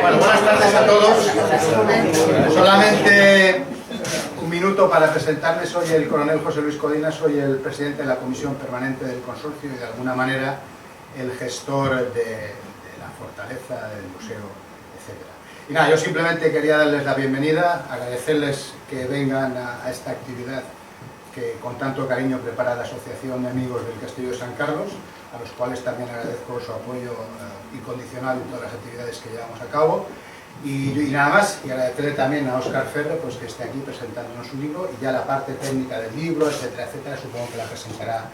Bueno, buenas tardes a todos. Solamente un minuto para presentarme. Soy el coronel José Luis Codina, soy el presidente de la Comisión Permanente del Consorcio y de alguna manera el gestor de la fortaleza, del museo, etc. Y nada, yo simplemente quería darles la bienvenida, agradecerles que vengan a esta actividad que con tanto cariño prepara la Asociación de Amigos del Castillo de San Carlos, a los cuales también agradezco su apoyo incondicional en todas las actividades que llevamos a cabo. Y nada más, y agradecerle también a Óscar Ferre pues, que esté aquí presentándonos su libro, y ya la parte técnica del libro, etcétera, etcétera, supongo que la presentará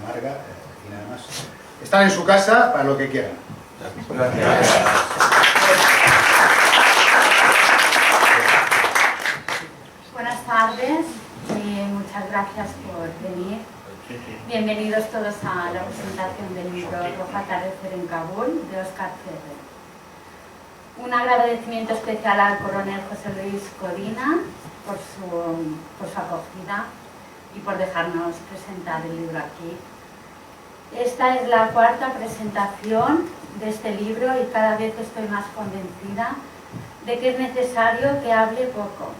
Marga, y nada más. Están en su casa para lo que quieran. Gracias. Buenas tardes y muchas gracias por venir. Bienvenidos todos a la presentación del libro Rojo Atardecer en Kabul, de Óscar Ferre. Un agradecimiento especial al coronel José Luis Codina por su acogida y por dejarnos presentar el libro aquí. Esta es la cuarta presentación de este libro y cada vez estoy más convencida de que es necesario que hable poco,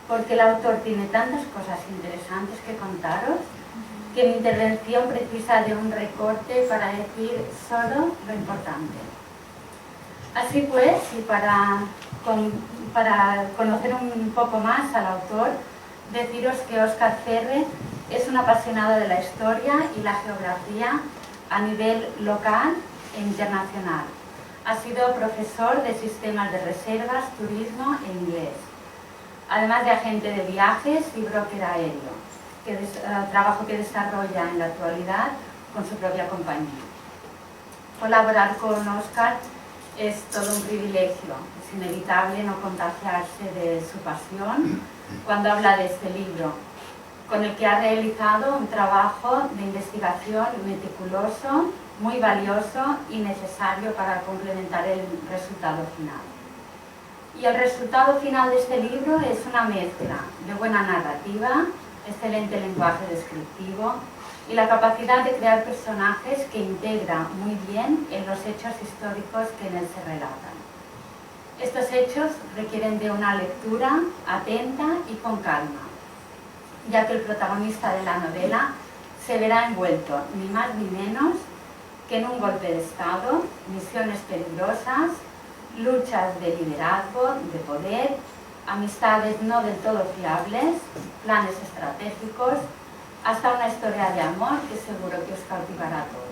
porque el autor tiene tantas cosas interesantes que contaros que mi intervención precisa de un recorte para decir solo lo importante. Así pues, y para conocer un poco más al autor, deciros que Óscar Ferre es un apasionado de la historia y la geografía a nivel local e internacional. Ha sido profesor de sistemas de reservas, turismo e inglés, además de agente de viajes y broker aéreo, trabajo que desarrolla en la actualidad con su propia compañía. Colaborar con Óscar es todo un privilegio, es inevitable no contagiarse de su pasión cuando habla de este libro, con el que ha realizado un trabajo de investigación meticuloso, muy valioso y necesario para complementar el resultado final. Y el resultado final de este libro es una mezcla de buena narrativa, excelente lenguaje descriptivo y la capacidad de crear personajes que integra muy bien en los hechos históricos que en él se relatan. Estos hechos requieren de una lectura atenta y con calma, ya que el protagonista de la novela se verá envuelto ni más ni menos que en un golpe de Estado, misiones peligrosas, luchas de liderazgo, de poder, amistades no del todo fiables, planes estratégicos, hasta una historia de amor que seguro que os cautivará a todos.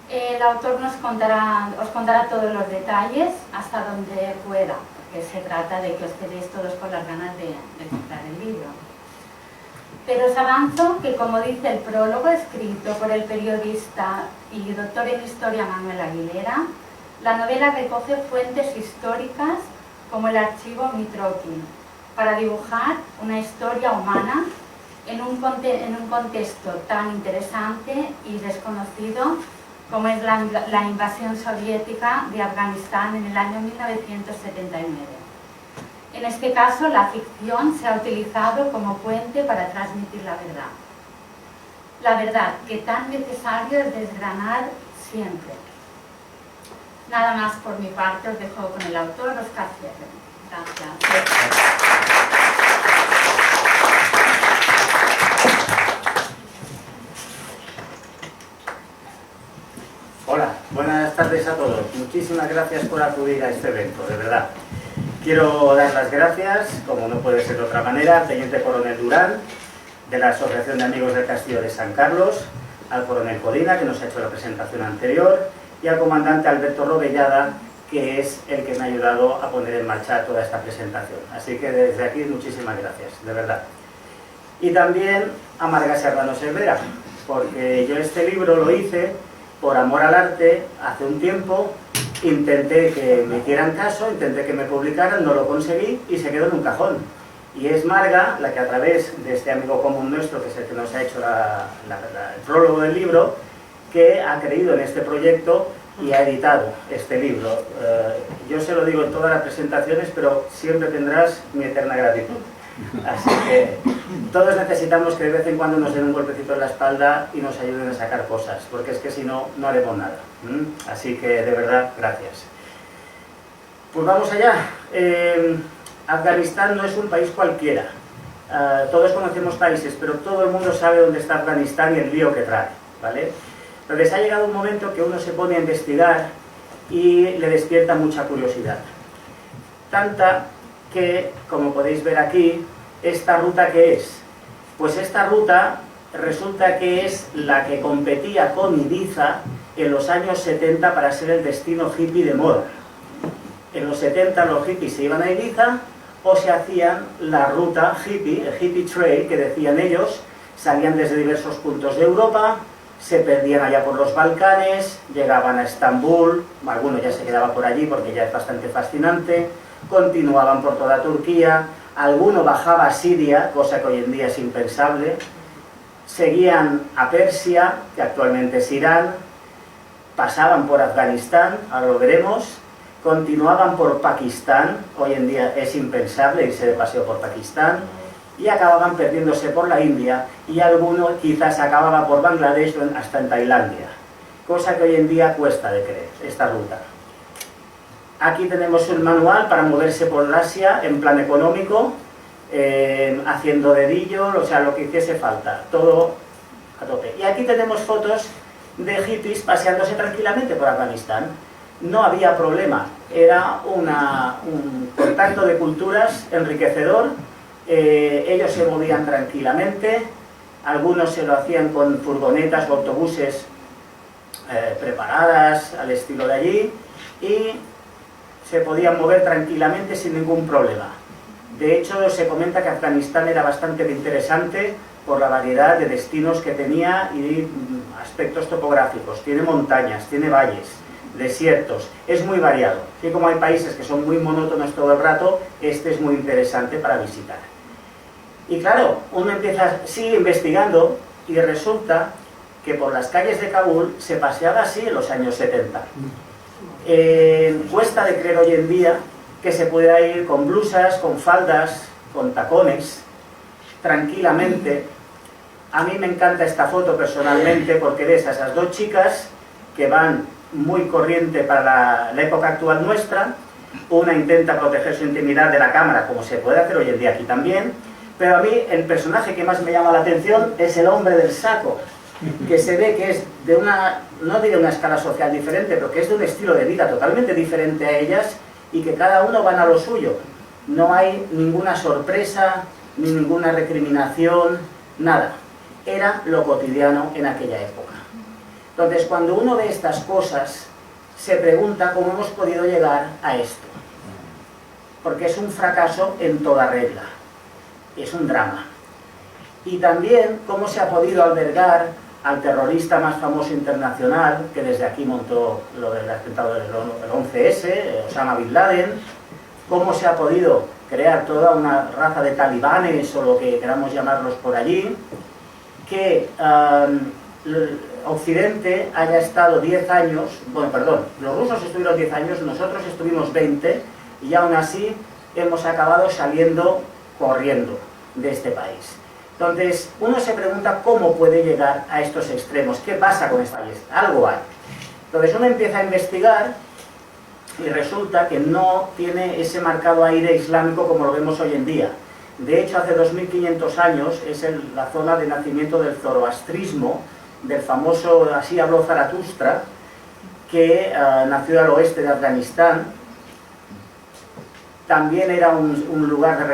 El autor os contará todos los detalles hasta donde pueda, porque se trata de que os quedéis todos con las ganas de comprar el libro. Pero os avanzo que, como dice el prólogo escrito por el periodista y doctor en historia Manuel Aguilera, la novela recoge fuentes históricas como el archivo Mitrokin, para dibujar una historia humana en un contexto tan interesante y desconocido como es la invasión soviética de Afganistán en el año 1979. En este caso, la ficción se ha utilizado como puente para transmitir la verdad. La verdad que tan necesario es desgranar siempre. Nada más por mi parte, os dejo con el autor, Óscar Ferre. Gracias. buenas tardes a todos. Muchísimas gracias por acudir a este evento, de verdad. Quiero dar las gracias, como no puede ser de otra manera, al Teniente Coronel Durán, de la Asociación de Amigos del Castillo de San Carlos, al Coronel Codina, que nos ha hecho la presentación anterior, y al Comandante Alberto Robellada, que es el que me ha ayudado a poner en marcha toda esta presentación. Así que desde aquí muchísimas gracias, de verdad. Y también a Marga Serrano Cervera, porque yo este libro lo hice por amor al arte hace un tiempo, intenté que me hicieran caso, intenté que me publicaran, no lo conseguí y se quedó en un cajón. Y es Marga la que a través de este amigo común nuestro, que es el que nos ha hecho el prólogo del libro, que ha creído en este proyecto y ha editado este libro. Yo se lo digo en todas las presentaciones, pero siempre tendrás mi eterna gratitud. Así que todos necesitamos que de vez en cuando nos den un golpecito en la espalda y nos ayuden a sacar cosas, porque es que si no, no haremos nada. Así que de verdad, gracias. Pues vamos allá. Afganistán no es un país cualquiera. Todos conocemos países, pero todo el mundo sabe dónde está Afganistán y el lío que trae, ¿vale? Entonces ha llegado un momento que uno se pone a investigar y le despierta mucha curiosidad. Tanta que, como podéis ver aquí, ¿esta ruta qué es? Pues esta ruta resulta que es la que competía con Ibiza en los años 70 para ser el destino hippie de moda. En los 70 los hippies se iban a Ibiza o se hacían la ruta hippie, el hippie trail que decían ellos, salían desde diversos puntos de Europa, se perdían allá por los Balcanes, llegaban a Estambul, algunos ya se quedaban por allí porque ya es bastante fascinante, continuaban por toda Turquía, alguno bajaba a Siria, cosa que hoy en día es impensable, seguían a Persia, que actualmente es Irán, pasaban por Afganistán, ahora lo veremos, continuaban por Pakistán, hoy en día es impensable irse de paseo por Pakistán, y acababan perdiéndose por la India, y alguno quizás acababa por Bangladesh o hasta en Tailandia, cosa que hoy en día cuesta de creer, esta ruta. Aquí tenemos un manual para moverse por Asia en plan económico, haciendo dedillo, o sea, lo que hiciese falta, todo a tope. Y aquí tenemos fotos de hippies paseándose tranquilamente por Afganistán. No había problema, era un contacto de culturas enriquecedor, ellos se movían tranquilamente, algunos se lo hacían con furgonetas o autobuses preparadas al estilo de allí, y se podían mover tranquilamente sin ningún problema. De hecho, se comenta que Afganistán era bastante interesante por la variedad de destinos que tenía y aspectos topográficos. Tiene montañas, tiene valles, desiertos, es muy variado. Así como hay países que son muy monótonos todo el rato, este es muy interesante para visitar. Y claro, uno empieza, sigue investigando y resulta que por las calles de Kabul se paseaba así en los años 70. Cuesta de creer hoy en día que se pueda ir con blusas, con faldas, con tacones, tranquilamente. A mí me encanta esta foto personalmente porque ves a esas dos chicas que van muy corriente para la época actual nuestra. Una intenta proteger su intimidad de la cámara, como se puede hacer hoy en día aquí también, pero a mí el personaje que más me llama la atención es el hombre del saco, que se ve que es de una, no diré una escala social diferente, pero que es de un estilo de vida totalmente diferente a ellas y que cada uno van a lo suyo. No hay ninguna sorpresa, ni ninguna recriminación, nada. Era lo cotidiano en aquella época. Entonces, cuando uno ve estas cosas, se pregunta cómo hemos podido llegar a esto. Porque es un fracaso en toda regla. Es un drama. Y también cómo se ha podido albergar al terrorista más famoso internacional, que desde aquí montó lo del atentado del 11S, Osama Bin Laden, cómo se ha podido crear toda una raza de talibanes, o lo que queramos llamarlos por allí, que Occidente haya estado 10 años, bueno, perdón, los rusos estuvieron 10 años, nosotros estuvimos 20, y aún así hemos acabado saliendo corriendo de este país. Entonces, uno se pregunta cómo puede llegar a estos extremos, qué pasa con esta país, algo hay. Entonces uno empieza a investigar y resulta que no tiene ese marcado aire islámico como lo vemos hoy en día. De hecho, hace 2500 años es la zona de nacimiento del zoroastrismo, del famoso, así habló Zaratustra, que nació al oeste de Afganistán. También era un lugar de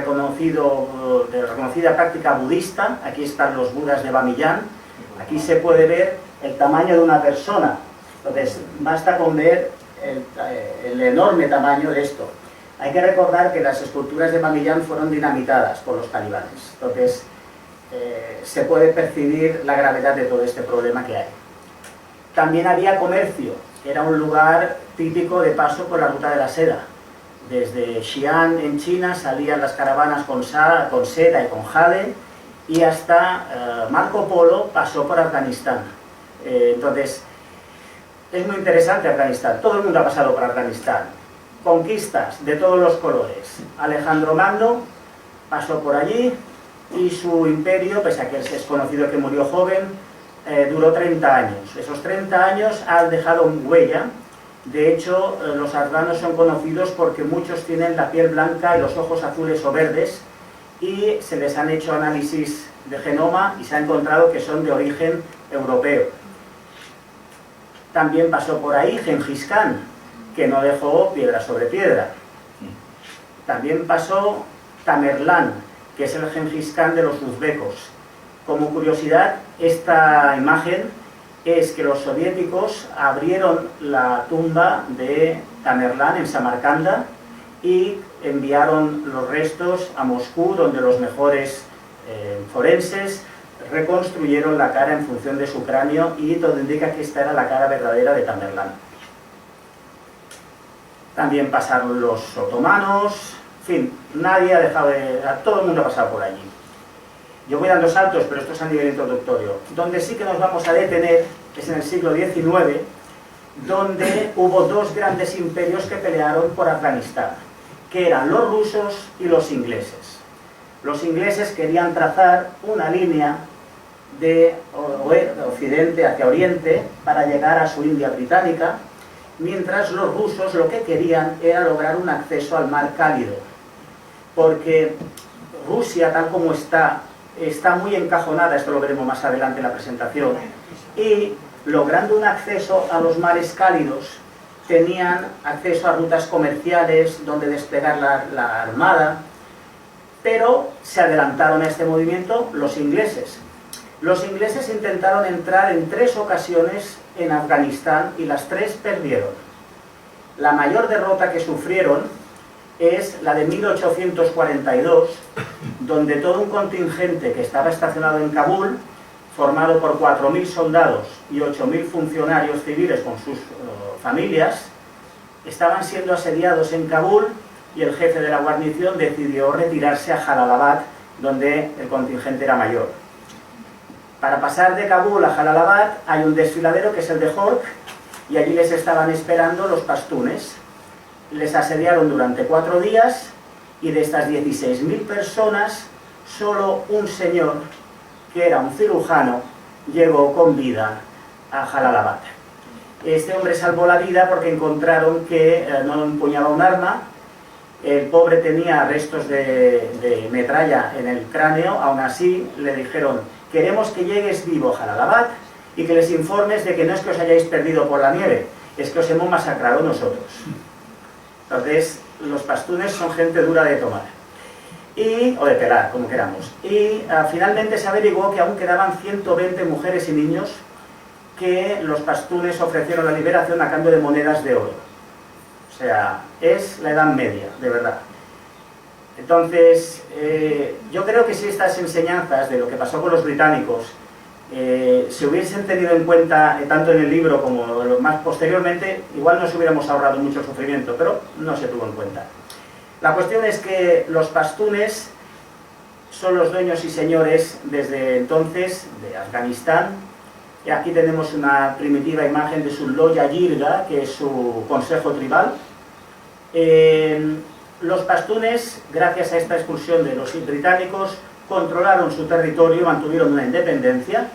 reconocida práctica budista. Aquí están los budas de Bamiyan. Aquí se puede ver el tamaño de una persona. Entonces, basta con ver el enorme tamaño de esto. Hay que recordar que las esculturas de Bamiyan fueron dinamitadas por los talibanes. Entonces, se puede percibir la gravedad de todo este problema que hay. También había comercio. Era un lugar típico de paso por la ruta de la seda. Desde Xi'an en China salían las caravanas con seda y con jade, y hasta Marco Polo pasó por Afganistán. Entonces, es muy interesante Afganistán. Todo el mundo ha pasado por Afganistán. Conquistas de todos los colores. Alejandro Magno pasó por allí y su imperio, pese a que es conocido que murió joven, duró 30 años. Esos 30 años han dejado huella. De hecho, los afganos son conocidos porque muchos tienen la piel blanca y los ojos azules o verdes, y se les han hecho análisis de genoma y se ha encontrado que son de origen europeo. También pasó por ahí Gengis Khan, que no dejó piedra sobre piedra. También pasó Tamerlán, que es el Gengis Khan de los uzbecos. Como curiosidad, esta imagen es que los soviéticos abrieron la tumba de Tamerlán en Samarcanda y enviaron los restos a Moscú, donde los mejores forenses reconstruyeron la cara en función de su cráneo, y todo indica que esta era la cara verdadera de Tamerlán. También pasaron los otomanos, en fin, nadie ha dejado de... todo el mundo ha pasado por allí. Yo voy dando saltos, pero esto es a nivel introductorio. Donde sí que nos vamos a detener es en el siglo XIX, donde hubo dos grandes imperios que pelearon por Afganistán, que eran los rusos y los ingleses. Los ingleses querían trazar una línea de occidente hacia oriente para llegar a su India británica, mientras los rusos lo que querían era lograr un acceso al mar Cálido, porque Rusia, tal como está muy encajonada, esto lo veremos más adelante en la presentación, y logrando un acceso a los mares cálidos, tenían acceso a rutas comerciales donde desplegar la armada, pero se adelantaron a este movimiento los ingleses. Los ingleses intentaron entrar en 3 ocasiones en Afganistán y las 3 perdieron. La mayor derrota que sufrieron es la de 1842, donde todo un contingente que estaba estacionado en Kabul, formado por 4.000 soldados y 8.000 funcionarios civiles con sus familias, estaban siendo asediados en Kabul, y el jefe de la guarnición decidió retirarse a Jalalabad, donde el contingente era mayor. Para pasar de Kabul a Jalalabad hay un desfiladero que es el de Hork, y allí les estaban esperando los pastunes. Les asediaron durante 4 días, y de estas 16.000 personas, solo un señor, que era un cirujano, llegó con vida a Jalalabad. Este hombre salvó la vida porque encontraron que no empuñaba un arma. El pobre tenía restos de metralla en el cráneo. Aún así le dijeron: queremos que llegues vivo a Jalalabad y que les informes de que no es que os hayáis perdido por la nieve, es que os hemos masacrado nosotros. Entonces, los pastunes son gente dura de tomar, o de pelar, como queramos. Y finalmente se averiguó que aún quedaban 120 mujeres y niños que los pastunes ofrecieron la liberación a cambio de monedas de oro. O sea, es la Edad Media, de verdad. Entonces, yo creo que si estas enseñanzas de lo que pasó con los británicos se hubiesen tenido en cuenta tanto en el libro como más posteriormente, igual nos hubiéramos ahorrado mucho sufrimiento, pero no se tuvo en cuenta. La cuestión es que los pastunes son los dueños y señores desde entonces de Afganistán, y aquí tenemos una primitiva imagen de su Loya Jirga, que es su consejo tribal. Los pastunes, gracias a esta expulsión de los británicos, controlaron su territorio, mantuvieron una independencia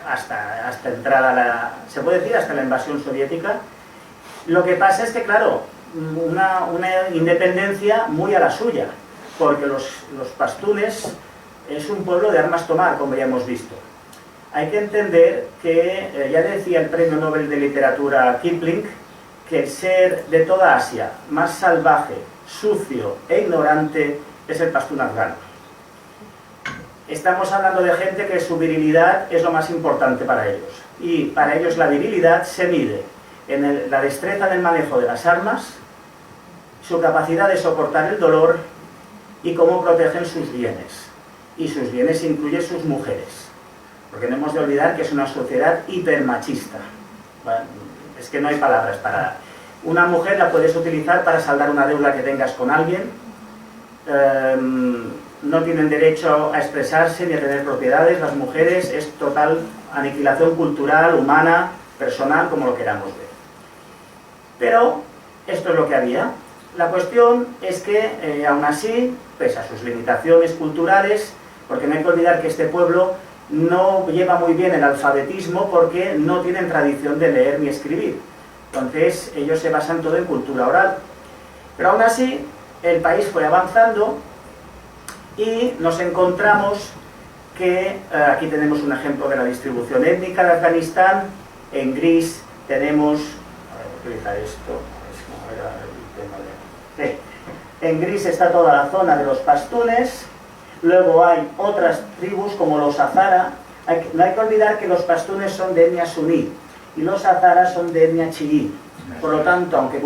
hasta entrar a se puede decir, hasta la invasión soviética. Lo que pasa es que, claro, una independencia muy a la suya, porque los pastunes es un pueblo de armas tomar, como ya hemos visto. hay que entender que, ya decía el Premio Nobel de Literatura Kipling, que el ser de toda Asia más salvaje, sucio e ignorante es el pastún afgano. Estamos hablando de gente que su virilidad es lo más importante para ellos. Y para ellos la virilidad se mide en la destreza del manejo de las armas, su capacidad de soportar el dolor y cómo protegen sus bienes. Y sus bienes incluyen sus mujeres. Porque no hemos de olvidar que es una sociedad hipermachista. Bueno, es que no hay palabras para... Una mujer la puedes utilizar para saldar una deuda que tengas con alguien. No tienen derecho a expresarse ni a tener propiedades. Las mujeres es total aniquilación cultural, humana, personal, como lo queramos ver. Pero esto es lo que había. La cuestión es que, aún así, pese a sus limitaciones culturales, porque no hay que olvidar que este pueblo no lleva muy bien el alfabetismo porque no tienen tradición de leer ni escribir. Entonces, ellos se basan todo en cultura oral. Pero aún así, el país fue avanzando y nos encontramos que, aquí tenemos un ejemplo de la distribución étnica de Afganistán. En gris tenemos, voy a utilizar esto, en gris está toda la zona de los pastunes. Luego hay otras tribus como los hazara. No hay que olvidar que los pastunes son de etnia suní y los hazaras son de etnia chií. Por lo tanto, aunque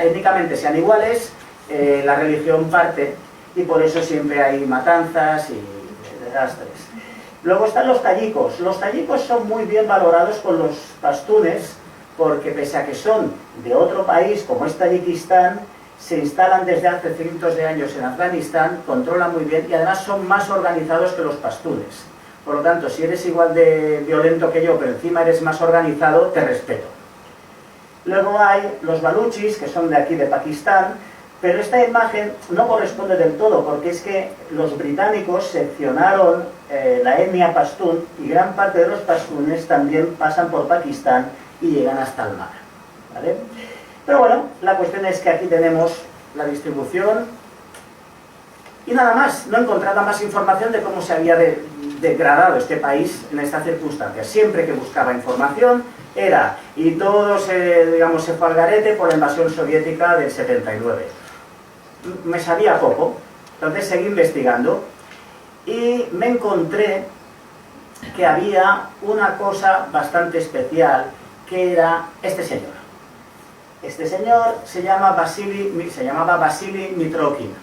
étnicamente sean iguales, la religión parte y por eso siempre hay matanzas y desastres. Luego están los tayikos. Los tayikos son muy bien valorados con los pastunes porque pese a que son de otro país como es Tayikistán, se instalan desde hace cientos de años en Afganistán, controlan muy bien y además son más organizados que los pastunes. Por lo tanto, si eres igual de violento que yo, pero encima eres más organizado, te respeto. Luego hay los baluchis, que son de aquí de Pakistán, pero esta imagen no corresponde del todo, porque es que los británicos seccionaron la etnia pastún y gran parte de los pastunes también pasan por Pakistán y llegan hasta el mar, ¿vale? Pero bueno, la cuestión es que aquí tenemos la distribución y nada más. No he encontrado más información de cómo se había degradado este país en estas circunstancias. Siempre que buscaba información era, y todo se fue al garete por la invasión soviética del 79. Me sabía poco, entonces seguí investigando y me encontré que había una cosa bastante especial, que era este señor. Este señor se llamaba Vasily Mitrokhin.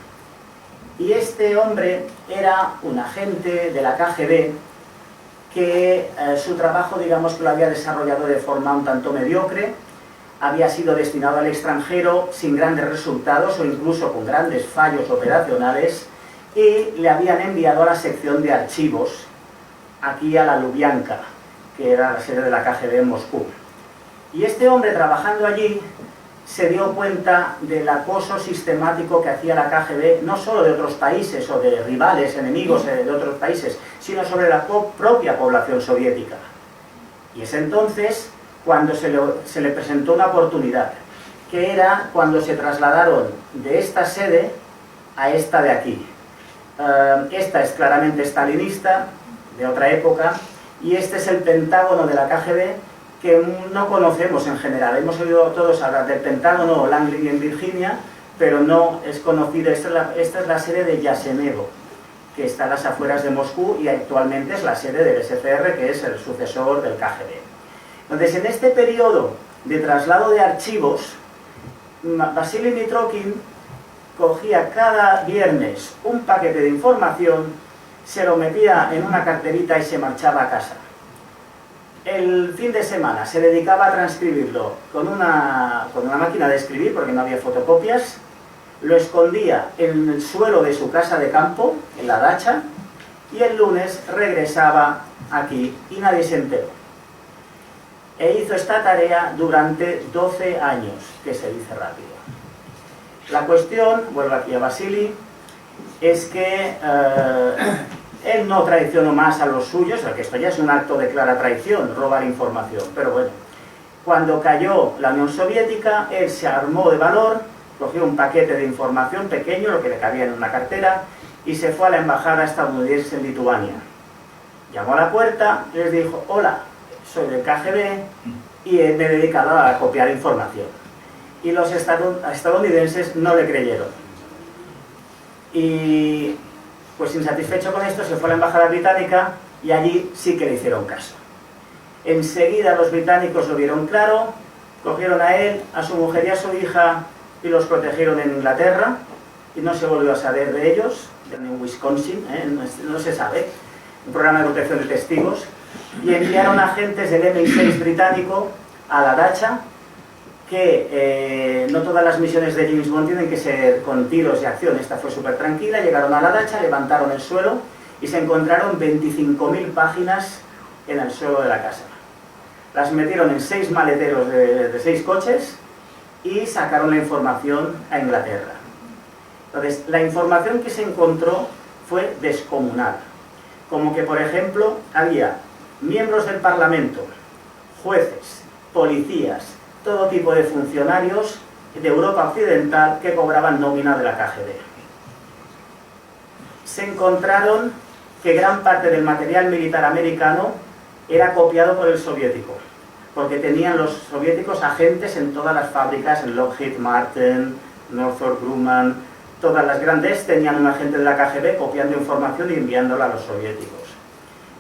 Y este hombre era un agente de la KGB que su trabajo, digamos que lo había desarrollado de forma un tanto mediocre, había sido destinado al extranjero sin grandes resultados o incluso con grandes fallos operacionales y le habían enviado a la sección de archivos aquí a la Lubyanka, que era la sede de la KGB en Moscú. Y este hombre, trabajando allí, se dio cuenta del acoso sistemático que hacía la KGB, no solo de otros países o de rivales, enemigos de otros países, sino sobre la propia población soviética. Y es entonces cuando se le presentó una oportunidad, que era cuando se trasladaron de esta sede a esta de aquí. Esta es claramente stalinista, de otra época, y este es el Pentágono de la KGB, que no conocemos en general. Hemos oído todos hablar del Pentágono o Langley en Virginia, pero no es conocido. Esta es la sede de Yasenevo, que está a las afueras de Moscú y actualmente es la sede del SCR, que es el sucesor del KGB. Entonces, en este periodo de traslado de archivos, Vasily Mitrokhin cogía cada viernes un paquete de información, se lo metía en una carterita y se marchaba a casa. El fin de semana se dedicaba a transcribirlo con una máquina de escribir, porque no había fotocopias, lo escondía en el suelo de su casa de campo, en la dacha, y el lunes regresaba aquí y nadie se enteró. E hizo esta tarea durante 12 años, que se dice rápido. La cuestión, vuelvo aquí a Vasily, es que él no traicionó más a los suyos, o sea, que esto ya es un acto de clara traición, robar información, pero bueno. Cuando cayó la Unión Soviética, él se armó de valor, cogió un paquete de información pequeño, lo que le cabía en una cartera, y se fue a la embajada estadounidense en Lituania. Llamó a la puerta y les dijo: hola, soy del KGB y me he dedicado a copiar información. Y los estadounidenses no le creyeron. Y pues insatisfecho con esto se fue a la embajada británica y allí sí que le hicieron caso. Enseguida los británicos lo vieron claro, cogieron a él, a su mujer y a su hija y los protegieron en Inglaterra y no se volvió a saber de ellos, en Wisconsin, no se sabe, un programa de protección de testigos, y enviaron agentes del MI6 británico a la Dacha, que no todas las misiones de James Bond tienen que ser con tiros y acción. Esta fue súper tranquila. Llegaron a la Dacha, levantaron el suelo y se encontraron 25.000 páginas en el suelo de la casa. Las metieron en 6 maleteros de 6 coches y sacaron la información a Inglaterra. Entonces, la información que se encontró fue descomunal. Como que, por ejemplo, había miembros del Parlamento, jueces, policías, todo tipo de funcionarios de Europa Occidental que cobraban nómina de la KGB. Se encontraron que gran parte del material militar americano era copiado por el soviético, porque tenían los soviéticos agentes en todas las fábricas, en Lockheed Martin, Northrop Grumman, todas las grandes tenían un agente de la KGB copiando información y enviándola a los soviéticos.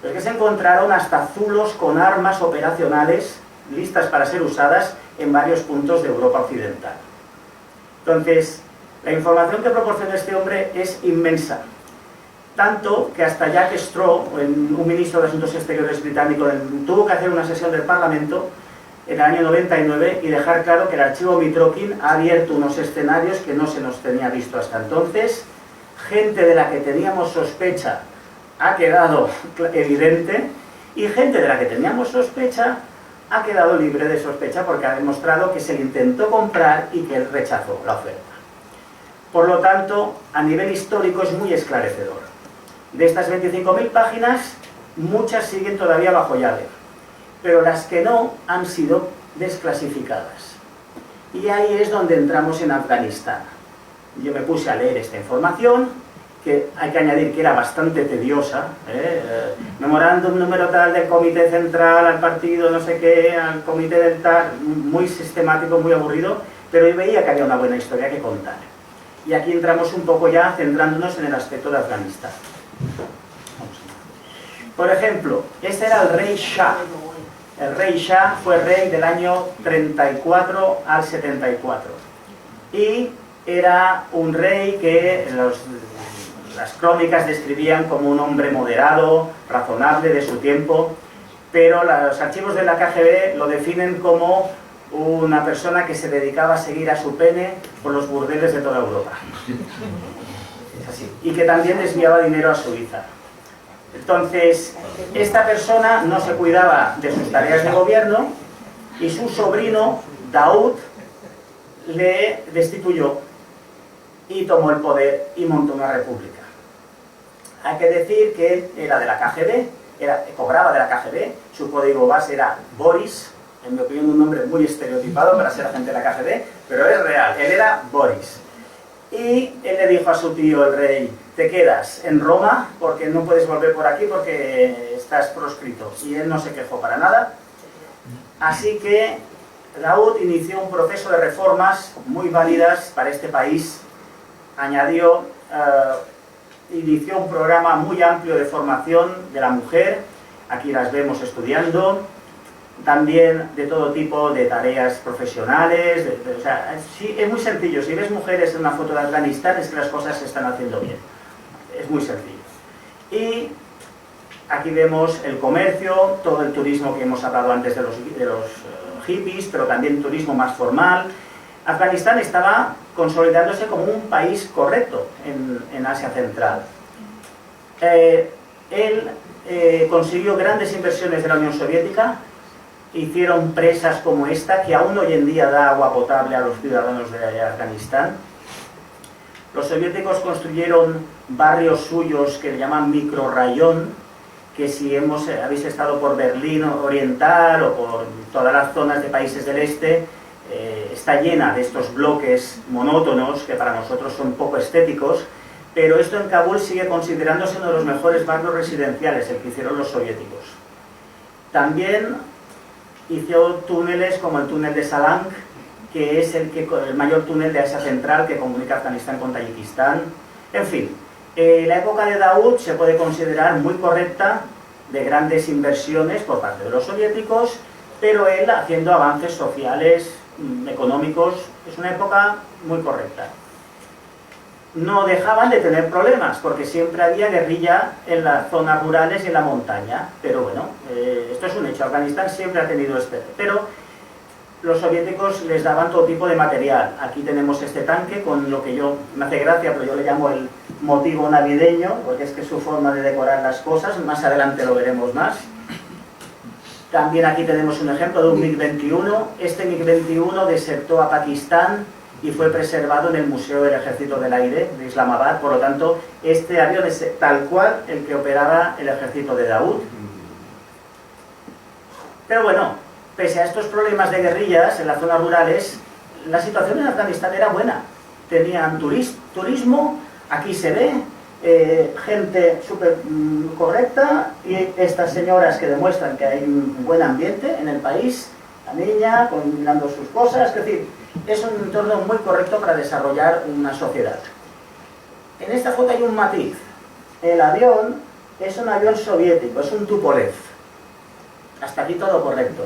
Pero es que se encontraron hasta zulos con armas operacionales listas para ser usadas en varios puntos de Europa Occidental. Entonces, la información que proporciona este hombre es inmensa. Tanto que hasta Jack Straw, un ministro de Asuntos Exteriores británico, tuvo que hacer una sesión del Parlamento en el año 99 y dejar claro que el archivo Mitrokhin ha abierto unos escenarios que no se nos tenía visto hasta entonces. Gente de la que teníamos sospecha ha quedado evidente y gente de la que teníamos sospecha ha quedado libre de sospecha porque ha demostrado que se le intentó comprar y que él rechazó la oferta. Por lo tanto, a nivel histórico es muy esclarecedor. De estas 25.000 páginas, muchas siguen todavía bajo llave, pero las que no han sido desclasificadas. Y ahí es donde entramos en Afganistán. Yo me puse a leer esta información, que hay que añadir que era bastante tediosa, memorándum número tal del comité central, al partido no sé qué, al comité del tal, muy sistemático, muy aburrido, pero yo veía que había una buena historia que contar. Y aquí entramos un poco ya centrándonos en el aspecto de Afganistán. Por ejemplo, este era el rey Shah. El rey Shah fue rey del año 34 al 74. Y era un rey que las crónicas describían como un hombre moderado, razonable de su tiempo, pero los archivos de la KGB lo definen como una persona que se dedicaba a seguir a su pene por los burdeles de toda Europa. Es así. Y que también desviaba dinero a Suiza. Entonces, esta persona no se cuidaba de sus tareas de gobierno y su sobrino, Daud, le destituyó y tomó el poder y montó una república. Hay que decir que él era de la KGB, cobraba de la KGB, su código base era Boris, en mi opinión un nombre muy estereotipado para ser agente de la KGB, pero es real, él era Boris. Y él le dijo a su tío, el rey: te quedas en Roma porque no puedes volver por aquí porque estás proscrito. Y él no se quejó para nada. Así que Daud inició un proceso de reformas muy válidas para este país. Inició un programa muy amplio de formación de la mujer. Aquí las vemos estudiando. También de todo tipo de tareas profesionales, o sea, sí, es muy sencillo. Si ves mujeres en una foto de Afganistán es que las cosas se están haciendo bien. Es muy sencillo. Y aquí vemos el comercio, todo el turismo que hemos hablado antes de los hippies, pero también turismo más formal. Afganistán estaba consolidándose como un país correcto en Asia Central. Él consiguió grandes inversiones de la Unión Soviética. Hicieron presas como esta, que aún hoy en día da agua potable a los ciudadanos de Afganistán. Los soviéticos construyeron barrios suyos que le llaman microrrayón, que si habéis estado por Berlín Oriental o por todas las zonas de países del este, está llena de estos bloques monótonos que para nosotros son poco estéticos, pero esto en Kabul sigue considerándose uno de los mejores barrios residenciales, el que hicieron los soviéticos. También hizo túneles como el túnel de Salang, que es el mayor túnel de Asia Central que comunica Afganistán con Tayikistán. En fin, la época de Daoud se puede considerar muy correcta, de grandes inversiones por parte de los soviéticos, pero él haciendo avances sociales, económicos. Es una época muy correcta. No dejaban de tener problemas, porque siempre había guerrilla en las zonas rurales y en la montaña, pero bueno, esto es un hecho. Afganistán siempre ha tenido pero los soviéticos les daban todo tipo de material. Aquí tenemos este tanque con lo que me hace gracia, pero yo le llamo el motivo navideño, porque es que es su forma de decorar las cosas. Más adelante lo veremos más. También aquí tenemos un ejemplo de un MiG-21. Este MiG-21 desertó a Pakistán y fue preservado en el Museo del Ejército del Aire de Islamabad. Por lo tanto, este avión es tal cual el que operaba el ejército de Daoud. Pero bueno, pese a estos problemas de guerrillas en las zonas rurales, la situación en Afganistán era buena. Tenían turismo, aquí se ve, gente súper correcta, y estas señoras que demuestran que hay un buen ambiente en el país, la niña combinando sus cosas, es decir, es un entorno muy correcto para desarrollar una sociedad. En esta foto hay un matiz. El avión es un avión soviético, es un Tupolev. Hasta aquí todo correcto.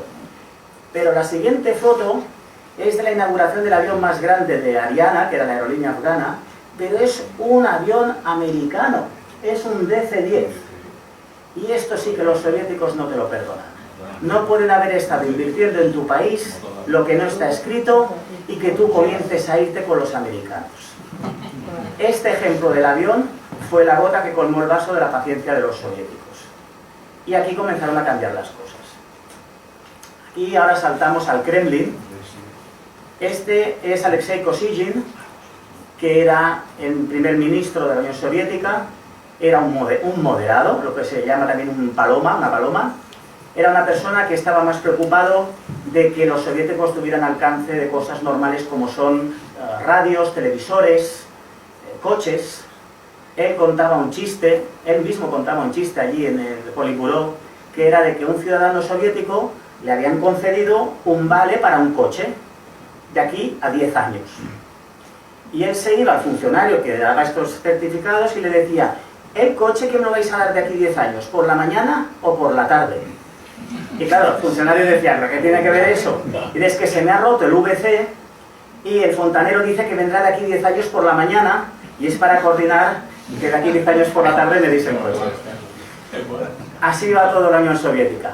Pero la siguiente foto es de la inauguración del avión más grande de Ariana, que era la aerolínea afgana, pero es un avión americano, es un DC-10. Y esto sí que los soviéticos no te lo perdonan. No pueden haber estado invirtiendo en tu país lo que no está escrito y que tú comiences a irte con los americanos. Este ejemplo del avión fue la gota que colmó el vaso de la paciencia de los soviéticos. Y aquí comenzaron a cambiar las cosas. Y ahora saltamos al Kremlin. Este es Alexei Kosygin, que era el primer ministro de la Unión Soviética. Era un moderado, lo que se llama también una paloma. Era una persona que estaba más preocupado de que los soviéticos tuvieran alcance de cosas normales como son radios, televisores, coches. Él contaba un chiste, él mismo contaba un chiste allí en el Politburó, que era de que un ciudadano soviético le habían concedido un vale para un coche de aquí a 10 años. Y él se iba al funcionario que daba estos certificados y le decía: ¿el coche que me lo vais a dar de aquí 10 años, por la mañana o por la tarde? Y claro, el funcionario decía: ¿pero qué tiene que ver eso? Y es que se me ha roto el VC y el fontanero dice que vendrá de aquí 10 años por la mañana y es para coordinar que de aquí 10 años por la tarde me dice el coche. Así va toda la Unión Soviética.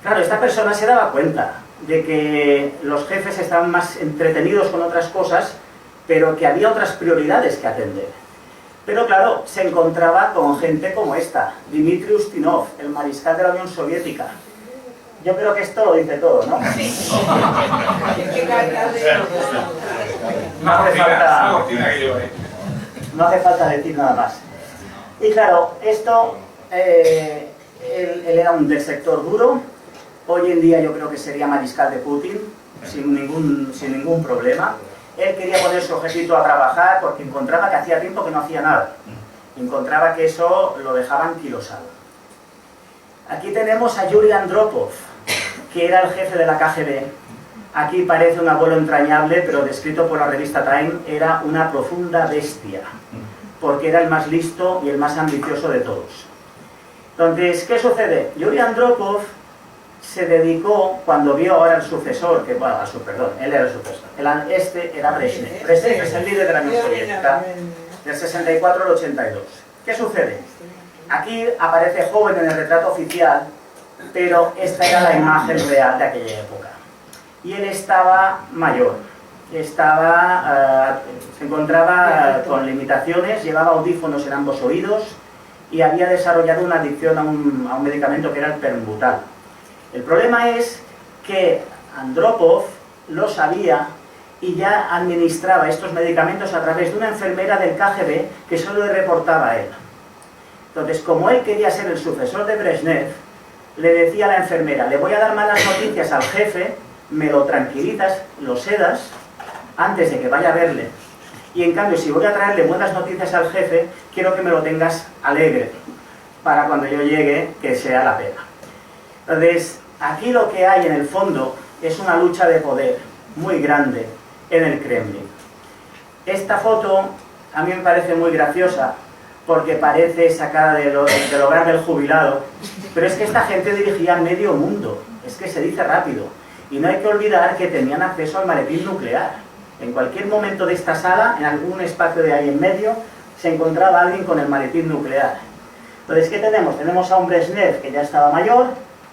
Claro, esta persona se daba cuenta de que los jefes estaban más entretenidos con otras cosas, pero que había otras prioridades que atender. Pero claro, se encontraba con gente como esta, Dmitry Ustinov, el mariscal de la Unión Soviética. Yo creo que esto lo dice todo, ¿no? No hace falta decir nada más. Y claro, esto, él era del sector duro. Hoy en día yo creo que sería mariscal de Putin, sin ningún problema. Él quería poner su ejército a trabajar porque encontraba que hacía tiempo que no hacía nada. Encontraba que eso lo dejaba anquilosado. Aquí tenemos a Yuri Andropov, que era el jefe de la KGB. Aquí parece un abuelo entrañable, pero descrito por la revista Time, era una profunda bestia, porque era el más listo y el más ambicioso de todos. Entonces, ¿qué sucede? Yuri Andropov se dedicó, cuando vio ahora el sucesor, él era el sucesor, este era Brezhnev. Brezhnev es el líder de la Unión Soviética, del 64 al 82. ¿Qué sucede? Aquí aparece joven en el retrato oficial, pero esta era la imagen real de aquella época. Y él estaba mayor, se encontraba con limitaciones, llevaba audífonos en ambos oídos y había desarrollado una adicción a un medicamento que era el Pembutal. El problema es que Andropov lo sabía y ya administraba estos medicamentos a través de una enfermera del KGB que solo le reportaba a él. Entonces, como él quería ser el sucesor de Brezhnev, le decía a la enfermera: le voy a dar malas noticias al jefe, me lo tranquilizas, lo sedas, antes de que vaya a verle, Y en cambio, si voy a traerle buenas noticias al jefe, quiero que me lo tengas alegre, para cuando yo llegue, que sea la pena. Entonces, aquí lo que hay en el fondo es una lucha de poder muy grande en el Kremlin. Esta foto a mí me parece muy graciosa, porque parece sacada del hogar del jubilado, pero es que esta gente dirigía medio mundo, es que se dice rápido, y no hay que olvidar que tenían acceso al maletín nuclear. En cualquier momento de esta sala, en algún espacio de ahí en medio, se encontraba alguien con el maletín nuclear. Entonces, ¿qué tenemos? Tenemos a un Brezhnev que ya estaba mayor,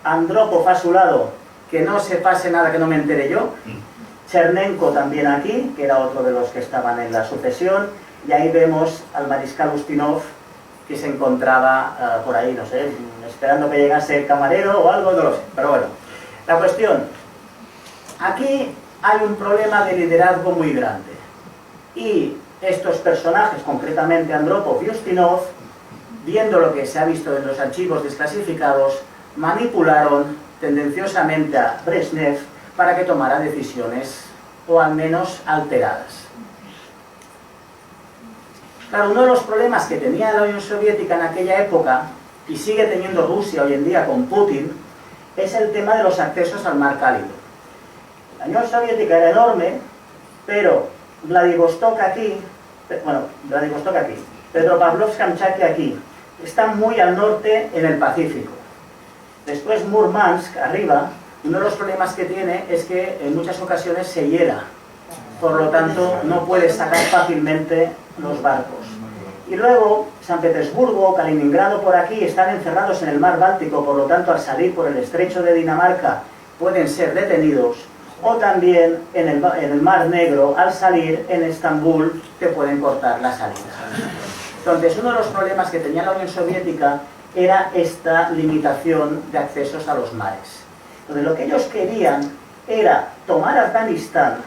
Andropov a su lado, que no se pase nada que no me entere yo, Chernenko también aquí, que era otro de los que estaban en la sucesión, y ahí vemos al mariscal Ustinov, que se encontraba por ahí, no sé, esperando que llegase el camarero o algo, no lo sé. Pero bueno, la cuestión, aquí hay un problema de liderazgo muy grande. Y estos personajes, concretamente Andropov y Ustinov, viendo lo que se ha visto en los archivos desclasificados, manipularon tendenciosamente a Brezhnev para que tomara decisiones, o al menos alteradas. Claro, uno de los problemas que tenía la Unión Soviética en aquella época, y sigue teniendo Rusia hoy en día con Putin, es el tema de los accesos al mar cálido. La Unión Soviética era enorme, pero Vladivostok aquí, Petropavlovsk-Kamchatka aquí, está muy al norte en el Pacífico. Después Murmansk, arriba, uno de los problemas que tiene es que en muchas ocasiones se hiela, por lo tanto no puedes sacar fácilmente los barcos. Y luego San Petersburgo, Kaliningrado por aquí están encerrados en el mar Báltico, por lo tanto al salir por el estrecho de Dinamarca pueden ser detenidos, o también en el mar Negro, al salir en Estambul te pueden cortar la salida. Entonces uno de los problemas que tenía la Unión Soviética era esta limitación de accesos a los mares. Entonces lo que ellos querían era tomar Afganistán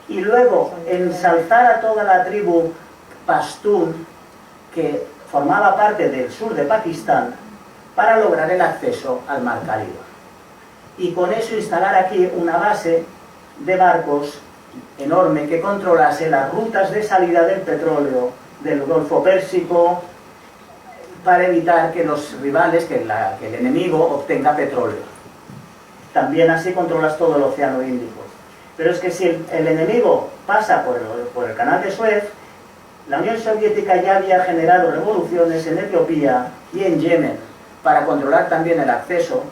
y luego ensalzar a toda la tribu Pashtun que formaba parte del sur de Pakistán para lograr el acceso al mar Cálido. Y con eso instalar aquí una base de barcos enorme que controlase las rutas de salida del petróleo del Golfo Pérsico para evitar que los rivales, que el enemigo obtenga petróleo. También así controlas todo el Océano Índico. Pero es que si el enemigo pasa por el canal de Suez, la Unión Soviética ya había generado revoluciones en Etiopía y en Yemen para controlar también el acceso,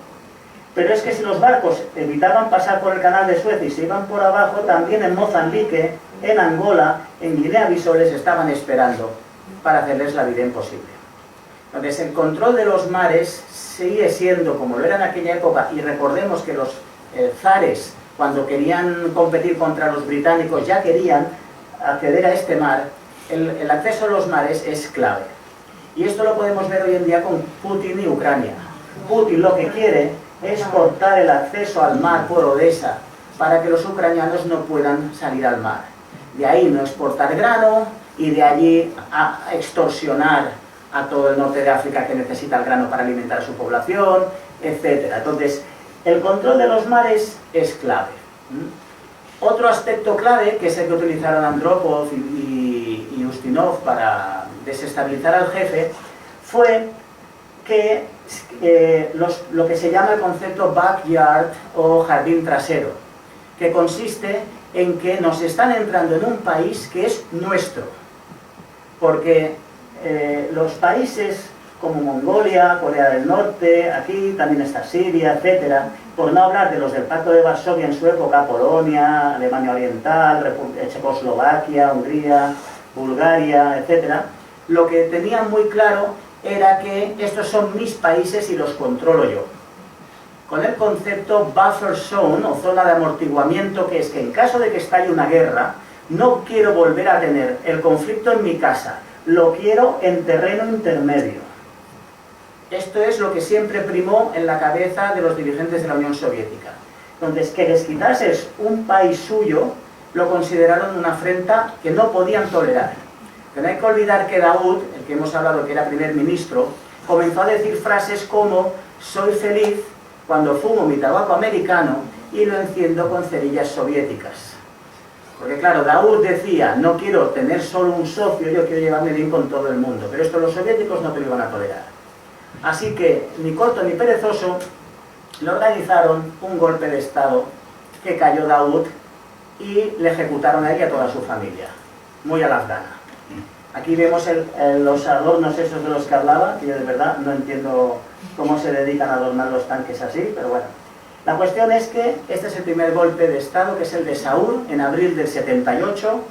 pero es que si los barcos evitaban pasar por el canal de Suez y se iban por abajo, también en Mozambique, en Angola, en Guinea-Bissau les estaban esperando para hacerles la vida imposible. Entonces el control de los mares sigue siendo como lo era en aquella época, y recordemos que los zares, cuando querían competir contra los británicos, ya querían acceder a este mar. El acceso a los mares es clave. Y esto lo podemos ver hoy en día con Putin y Ucrania. Putin lo que quiere es cortar el acceso al mar por Odessa para que los ucranianos no puedan salir al mar. De ahí no exportar grano y de allí a extorsionar a todo el norte de África que necesita el grano para alimentar a su población, etc. Entonces, el control de los mares es clave. Otro aspecto clave, que es el que utilizaron Andropov y Ustinov para desestabilizar al jefe, fue que lo que se llama el concepto backyard o jardín trasero, que consiste en que nos están entrando en un país que es nuestro, porque los países como Mongolia, Corea del Norte, aquí también está Siria, etcétera, por no hablar de los del Pacto de Varsovia en su época, Polonia, Alemania Oriental, Checoslovaquia, Hungría, Bulgaria, etcétera, lo que tenían muy claro era que estos son mis países y los controlo yo. Con el concepto buffer zone o zona de amortiguamiento, que es que en caso de que estalle una guerra, no quiero volver a tener el conflicto en mi casa, lo quiero en terreno intermedio. Esto es lo que siempre primó en la cabeza de los dirigentes de la Unión Soviética. Entonces, que les quitases un país suyo, lo consideraron una afrenta que no podían tolerar. Pero no hay que olvidar que Daoud, el que hemos hablado que era primer ministro, comenzó a decir frases como: soy feliz cuando fumo mi tabaco americano y lo enciendo con cerillas soviéticas. Porque claro, Daoud decía, no quiero tener solo un socio, yo quiero llevarme bien con todo el mundo, pero esto los soviéticos no te lo iban a tolerar. Así que, ni corto ni perezoso, le organizaron un golpe de estado que cayó Daoud y le ejecutaron a él y a toda su familia, muy a la afgana. Aquí vemos los adornos esos de los que hablaba, que yo de verdad no entiendo cómo se dedican a adornar los tanques así, pero bueno. La cuestión es que este es el primer golpe de estado, que es el de Saúl, en abril del 78,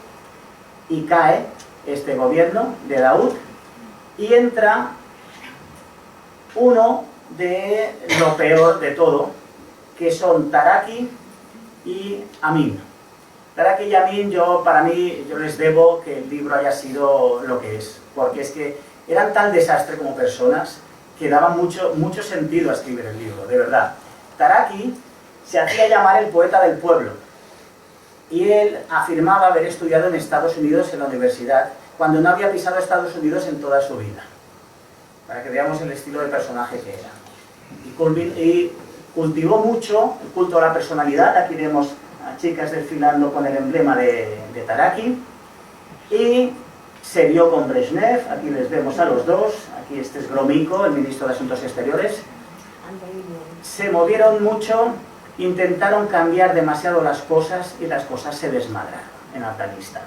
y cae este gobierno de Daoud, y entra uno de lo peor de todo, que son Taraki y Amin. Taraki y Amin, para mí, yo les debo que el libro haya sido lo que es, porque es que eran tan desastre como personas que daba mucho sentido a escribir el libro, de verdad. Taraki se hacía llamar el poeta del pueblo, y él afirmaba haber estudiado en Estados Unidos en la universidad, cuando no había pisado Estados Unidos en toda su vida, para que veamos el estilo de personaje que era. Y cultivó mucho el culto a la personalidad. Aquí vemos a chicas desfilando con el emblema de Taraki, y se vio con Brezhnev. Aquí les vemos a los dos. Aquí este es Gromyko, el ministro de Asuntos Exteriores. Se movieron mucho, intentaron cambiar demasiado las cosas, y las cosas se desmadraron en Afganistán.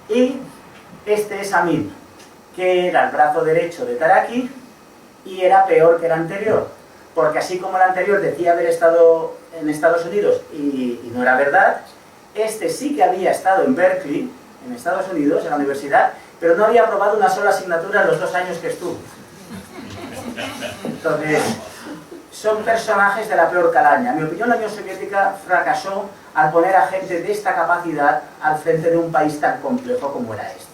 Y este es Amin, que era el brazo derecho de Taraki, y era peor que el anterior, porque así como el anterior decía haber estado en Estados Unidos y no era verdad, este sí que había estado en Berkeley, en Estados Unidos, en la universidad, pero no había aprobado una sola asignatura en los 2 años que estuvo. Entonces, son personajes de la peor calaña. En mi opinión, la Unión Soviética fracasó al poner a gente de esta capacidad al frente de un país tan complejo como era este.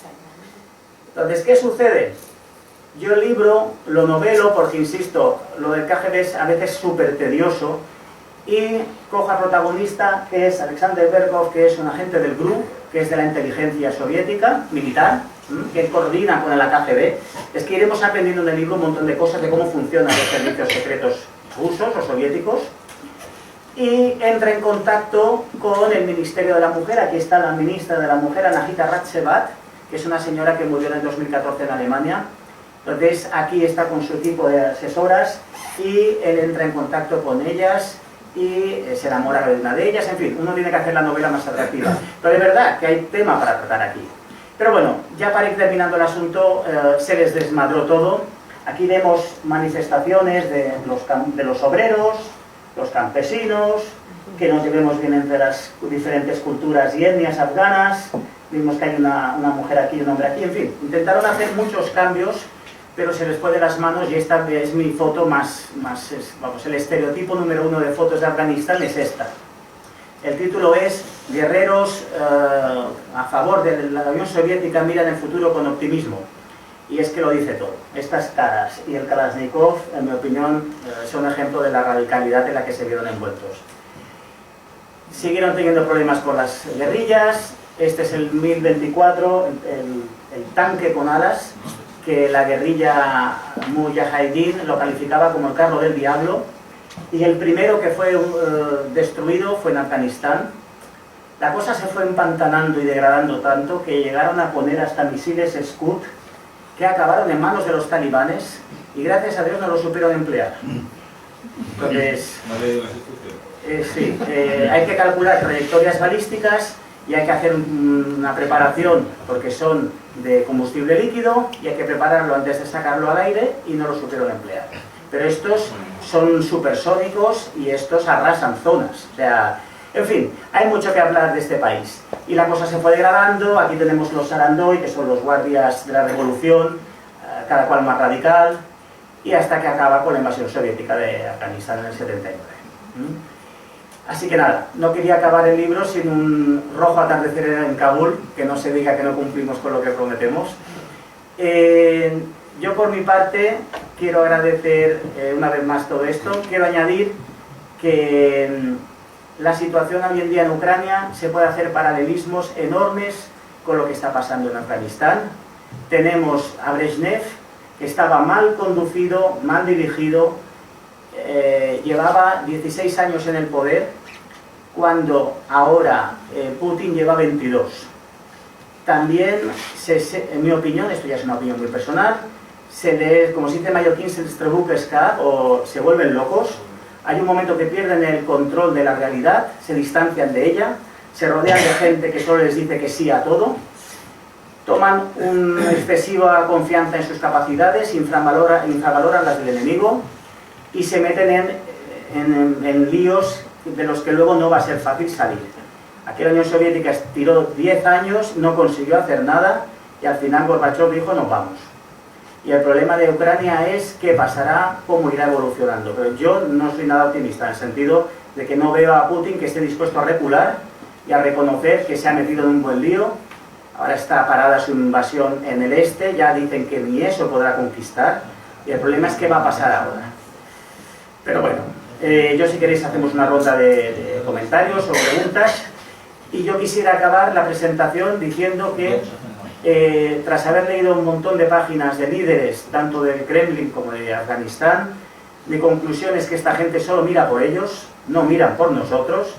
Entonces, ¿qué sucede? Yo el libro lo novelo porque, insisto, lo del KGB es a veces súper tedioso, y cojo al protagonista, que es Alexander Berkov, que es un agente del GRU, que es de la inteligencia soviética, militar, que coordina con la KGB. Es que iremos aprendiendo en el libro un montón de cosas de cómo funcionan los servicios secretos rusos o soviéticos, y entra en contacto con el Ministerio de la Mujer. Aquí está la ministra de la Mujer, Anahita Ratsevat, que es una señora que murió en el 2014 en Alemania. Entonces aquí está con su equipo de asesoras, y él entra en contacto con ellas y se enamora de una de ellas. En fin, uno tiene que hacer la novela más atractiva, pero de verdad que hay tema para tratar aquí. Pero bueno, ya para ir terminando el asunto, se les desmadró todo. Aquí vemos manifestaciones de los obreros, los campesinos, que nos llevemos bien entre las diferentes culturas y etnias afganas. Vimos que hay una mujer aquí y un hombre aquí. En fin, intentaron hacer muchos cambios, pero se les fue de las manos, y esta es mi foto vamos, el estereotipo número 1 de fotos de Afganistán es esta. El título es Guerreros a favor de la Unión Soviética miran el futuro con optimismo. Y es que lo dice todo. Estas caras y el Kalashnikov, en mi opinión, son ejemplo de la radicalidad en la que se vieron envueltos. Siguieron teniendo problemas con las guerrillas. Este es el MiG-24, el tanque con alas, que la guerrilla Mujahideen lo calificaba como el carro del diablo, y el primero que fue destruido fue en Afganistán. La cosa se fue empantanando y degradando tanto que llegaron a poner hasta misiles Scud, que acabaron en manos de los talibanes, y gracias a Dios no lo supieron emplear. Entonces, sí, hay que calcular trayectorias balísticas, y hay que hacer una preparación, porque son de combustible líquido, y hay que prepararlo antes de sacarlo al aire, y no lo supieron emplear. Pero estos son supersónicos, y estos arrasan zonas. O sea, en fin, hay mucho que hablar de este país. Y la cosa se fue degradando. Aquí tenemos los Sarandoy, que son los guardias de la revolución, cada cual más radical, y hasta que acaba con la invasión soviética de Afganistán en el 79. Así que nada, no quería acabar el libro sin un rojo atardecer en Kabul, que no se diga que no cumplimos con lo que prometemos. Yo por mi parte quiero agradecer una vez más todo esto. Quiero añadir que la situación hoy en día en Ucrania se puede hacer paralelismos enormes con lo que está pasando en Afganistán. Tenemos a Brezhnev, que estaba mal conducido, mal dirigido, llevaba 16 años en el poder, cuando ahora Putin lleva 22. También, en mi opinión, esto ya es una opinión muy personal, como se dice en mallorquín, se les trabuca escap o se vuelven locos. Hay un momento que pierden el control de la realidad, se distancian de ella, se rodean de gente que solo les dice que sí a todo, toman una excesiva confianza en sus capacidades, infravaloran las del enemigo y se meten en líos de los que luego no va a ser fácil salir. Aquí la Unión Soviética tiró 10 años, no consiguió hacer nada y al final Gorbachev dijo nos vamos. Y el problema de Ucrania es qué pasará, cómo irá evolucionando. Pero yo no soy nada optimista, en el sentido de que no veo a Putin que esté dispuesto a recular y a reconocer que se ha metido en un buen lío. Ahora está parada su invasión en el este, ya dicen que ni eso podrá conquistar. Y el problema es qué va a pasar ahora. Pero bueno, yo si queréis hacemos una ronda de comentarios o preguntas. Y yo quisiera acabar la presentación diciendo que tras haber leído un montón de páginas de líderes, tanto del Kremlin como de Afganistán, mi conclusión es que esta gente solo mira por ellos, no miran por nosotros,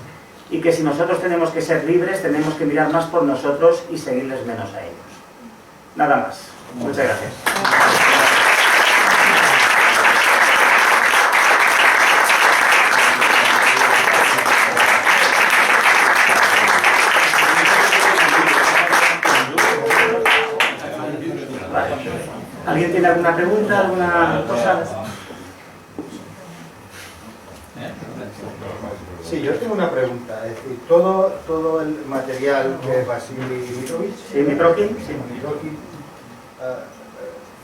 y que si nosotros tenemos que ser libres, tenemos que mirar más por nosotros y seguirles menos a ellos. Nada más. Muchas gracias. ¿Alguien tiene alguna pregunta, alguna cosa? Sí, yo tengo una pregunta. Es decir, todo el material que Vasily Mitrokin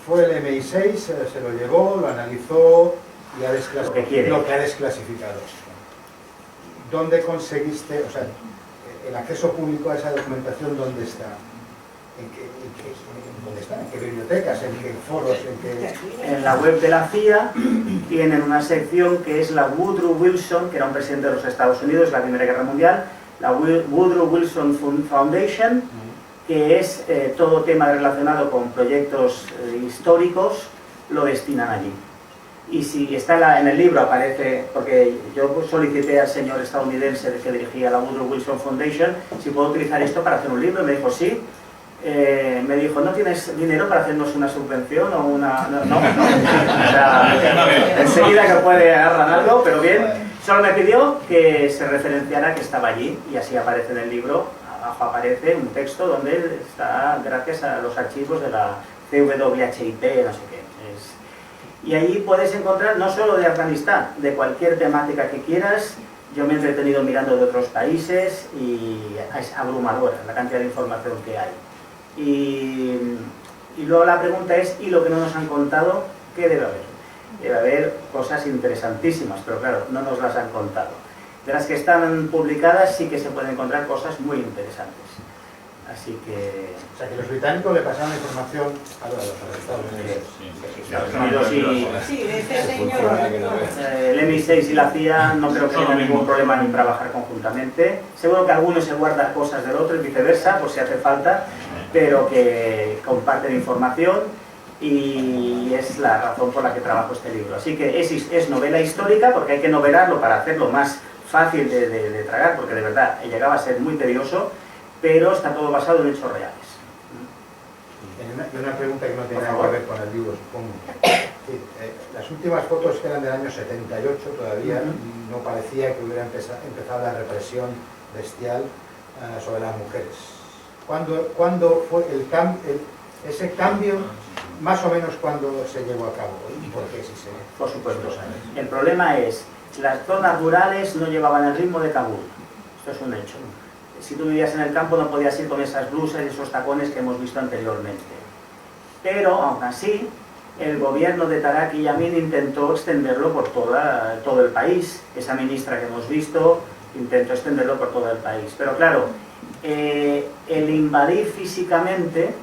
fue el MI6, se lo llevó, lo analizó y ha lo que ha desclasificado. ¿Dónde conseguiste, o sea, el acceso público a esa documentación, dónde está? ¿Dónde está? ¿En qué bibliotecas? ¿En qué foros? En la web de la CIA tienen una sección que es la Woodrow Wilson, que era un presidente de los Estados Unidos en la Primera Guerra Mundial, la Woodrow Wilson Foundation, que es todo tema relacionado con proyectos históricos, lo destinan allí. Y si está en el libro aparece, porque yo solicité al señor estadounidense que dirigía la Woodrow Wilson Foundation si puedo utilizar esto para hacer un libro, y me dijo sí. Me dijo, ¿no tienes dinero para hacernos una subvención o una...? No. O sea, enseguida que puede agarrar algo, pero bien. Solo me pidió que se referenciara que estaba allí y así aparece en el libro. Abajo aparece un texto donde está gracias a los archivos de la CWHIP, no sé qué. Y allí puedes encontrar no solo de Afganistán, de cualquier temática que quieras. Yo me he entretenido mirando de otros países y es abrumadora la cantidad de información que hay. Y luego la pregunta es, ¿y lo que no nos han contado? ¿Qué debe haber? Debe haber cosas interesantísimas, pero claro, no nos las han contado. De las que están publicadas sí que se pueden encontrar cosas muy interesantes. Así que... O sea, que los británicos le pasaron la información a los Estados Unidos. Estados Unidos y el MI6 y la CIA no creo que tengan ningún problema en trabajar conjuntamente. Seguro que alguno se guarda cosas del otro y viceversa, por si hace falta, pero que comparten información y es la razón por la que trabajo este libro. Así que es novela histórica porque hay que novelarlo para hacerlo más fácil de tragar, porque de verdad llegaba a ser muy tedioso, pero está todo basado en hechos reales. Y una pregunta que no tiene nada que ver con el libro, supongo. Sí, las últimas fotos que eran del año 78 todavía no parecía que hubiera empezado la represión bestial sobre las mujeres. ¿Cuándo fue ese cambio, más o menos cuándo se llevó a cabo? ¿Y por qué? Si se... Por supuesto. El problema es, las zonas rurales no llevaban el ritmo de Kabul. Esto es un hecho. Si tú vivías en el campo no podías ir con esas blusas y esos tacones que hemos visto anteriormente. Pero, aún así, el gobierno de Taraki Yamin intentó extenderlo por todo el país. Esa ministra que hemos visto intentó extenderlo por todo el país. Pero claro, el invadir físicamente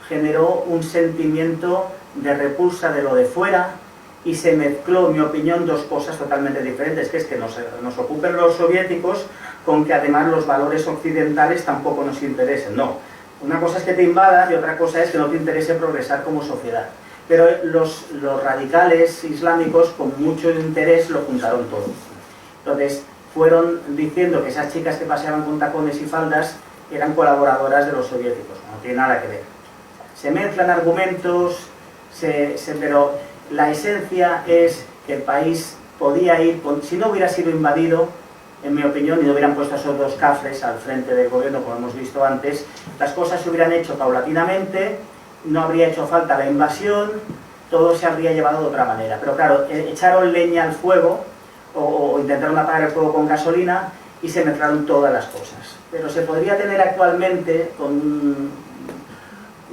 generó un sentimiento de repulsa de lo de fuera y se mezcló, en mi opinión, dos cosas totalmente diferentes, que es que nos ocupen los soviéticos con que además los valores occidentales tampoco nos interesen. No, una cosa es que te invadan y otra cosa es que no te interese progresar como sociedad. Pero los radicales islámicos con mucho interés lo juntaron todo. Entonces, fueron diciendo que esas chicas que paseaban con tacones y faldas eran colaboradoras de los soviéticos. No tiene nada que ver. Se mezclan argumentos, pero la esencia es que el país podía ir, si no hubiera sido invadido, en mi opinión, y no hubieran puesto a esos dos cafres al frente del gobierno, como hemos visto antes, las cosas se hubieran hecho paulatinamente, no habría hecho falta la invasión, todo se habría llevado de otra manera. Pero claro, echaron leña al fuego, o intentaron apagar el fuego con gasolina, y se mezclaron todas las cosas. Pero se podría tener actualmente,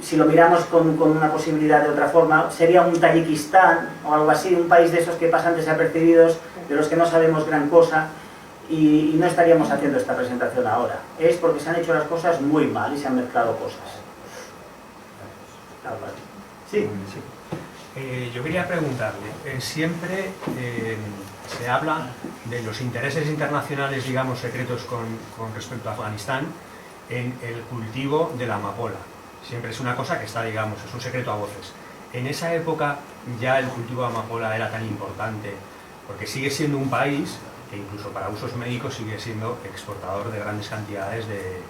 si lo miramos con una posibilidad de otra forma, sería un Tayikistán o algo así, un país de esos que pasan desapercibidos, de los que no sabemos gran cosa, y no estaríamos haciendo esta presentación ahora. Es porque se han hecho las cosas muy mal y se han mezclado cosas. Sí. Yo quería preguntarle, siempre se habla de los intereses internacionales, digamos, secretos con respecto a Afganistán en el cultivo de la amapola. Siempre es una cosa que está, digamos, es un secreto a voces. En esa época ya el cultivo de amapola era tan importante, porque sigue siendo un país que incluso para usos médicos sigue siendo exportador de grandes cantidades de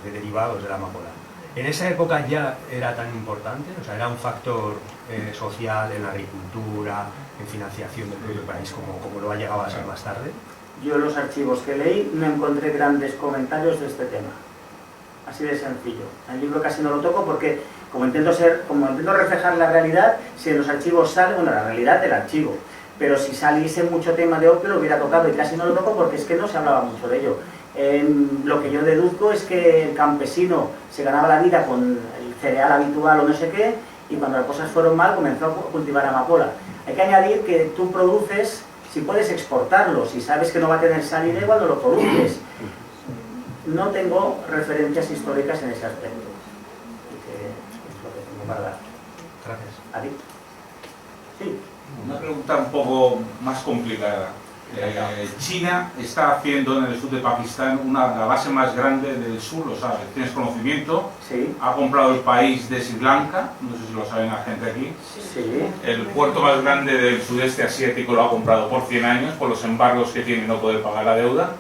derivados de la amapola. ¿En esa época ya era tan importante? O sea, ¿era un factor social en la agricultura, en financiación del propio país, como lo ha llegado a ser más tarde? Yo en los archivos que leí no encontré grandes comentarios de este tema. Así de sencillo. En el libro casi no lo toco porque, como intento reflejar la realidad, si en los archivos sale, bueno, la realidad del archivo, pero si saliese mucho tema de opio lo hubiera tocado, y casi no lo toco porque es que no se hablaba mucho de ello. Lo que yo deduzco es que el campesino se ganaba la vida con el cereal habitual o no sé qué, y cuando las cosas fueron mal comenzó a cultivar amapola. Hay que añadir que tú produces, si puedes exportarlo, si sabes que no va a tener salida, igual no lo produces. No tengo referencias históricas en ese aspecto, y que es lo que tengo para dar. Gracias. ¿A ti? Sí. Una pregunta un poco más complicada. China está haciendo en el sur de Pakistán la base más grande del sur, lo sabes, tienes conocimiento. Sí. Ha comprado el país de Sri Lanka, no sé si lo saben la gente aquí. Sí. El puerto más grande del sudeste asiático lo ha comprado por 100 años, por los embargos que tiene y no poder pagar la deuda.